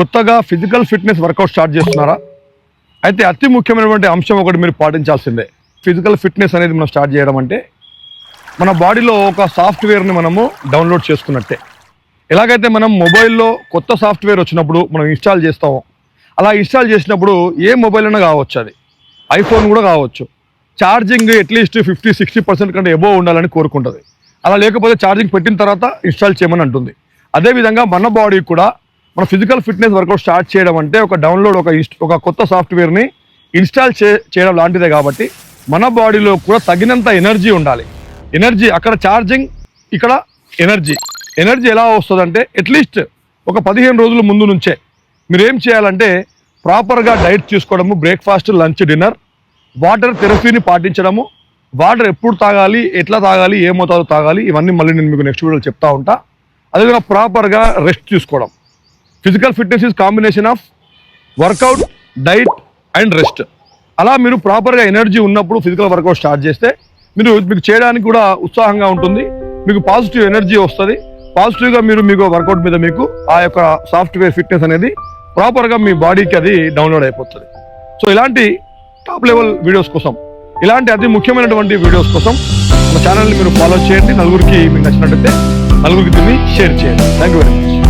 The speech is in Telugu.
కొత్తగా ఫిజికల్ ఫిట్నెస్ వర్కౌట్ స్టార్ట్ చేస్తున్నారా? అయితే అతి ముఖ్యమైనటువంటి అంశం ఒకటి మీరు పాటించాల్సిందే. ఫిజికల్ ఫిట్నెస్ అనేది మనం స్టార్ట్ చేయడం అంటే మన బాడీలో ఒక సాఫ్ట్వేర్ని మనము డౌన్లోడ్ చేసుకున్నట్టే. ఎలాగైతే మనం మొబైల్లో కొత్త సాఫ్ట్వేర్ వచ్చినప్పుడు మనం ఇన్స్టాల్ చేస్తామో, అలా ఇన్స్టాల్ చేసినప్పుడు ఏ మొబైల్ అయినా కావచ్చు, అది ఐఫోన్ కూడా కావచ్చు, ఛార్జింగ్ అట్లీస్ట్ 50-60% కంటే ఎబోవ్ ఉండాలని కోరుకుంటుంది. అలా లేకపోతే ఛార్జింగ్ పెట్టిన తర్వాత ఇన్స్టాల్ చేయమని అంటుంది. అదేవిధంగా మన బాడీ కూడా మన ఫిజికల్ ఫిట్నెస్ వర్కౌట్ స్టార్ట్ చేయడం అంటే ఒక డౌన్లోడ్ ఒక కొత్త సాఫ్ట్వేర్ని ఇన్స్టాల్ చేయడం లాంటిదే. కాబట్టి మన బాడీలో కూడా తగినంత ఎనర్జీ ఉండాలి. ఎనర్జీ అక్కడ ఛార్జింగ్, ఇక్కడ ఎనర్జీ ఎలా వస్తుందంటే అట్లీస్ట్ ఒక 15 రోజుల ముందు నుంచే మీరు ఏం చేయాలంటే ప్రాపర్గా డైట్ తీసుకోవడము, బ్రేక్ఫాస్ట్, లంచ్, డిన్నర్, వాటర్ థెరపీని పాటించడము. వాటర్ ఎప్పుడు తాగాలి, ఎట్లా తాగాలి, ఏ మోతాదు తాగాలి, ఇవన్నీ మళ్ళీ నేను మీకు నెక్స్ట్ వీడియోలో చెప్తా ఉంటా. అదేవిధంగా ప్రాపర్గా రెస్ట్ తీసుకోవడం. Physical fitness is combination of work out, diet and rest. అలా మీరు ప్రాపర్గా ఎనర్జీ ఉన్నప్పుడు ఫిజికల్ వర్కౌట్ స్టార్ట్ చేస్తే మీకు చేయడానికి కూడా ఉత్సాహంగా ఉంటుంది, మీకు పాజిటివ్ ఎనర్జీ వస్తుంది. పాజిటివ్గా మీకు వర్కౌట్ మీద మీకు ఆ యొక్క సాఫ్ట్వేర్ ఫిట్నెస్ అనేది ప్రాపర్గా మీ బాడీకి అది డౌన్లోడ్ అయిపోతుంది. సో ఇలాంటి టాప్ లెవెల్ వీడియోస్ కోసం, ఇలాంటి అతి ముఖ్యమైనటువంటి వీడియోస్ కోసం మన ఛానల్ని మీరు ఫాలో చేయండి. నలుగురికి మీకు నచ్చినట్టయితే నలుగురికి దీన్ని షేర్ చేయండి. Thank you very much.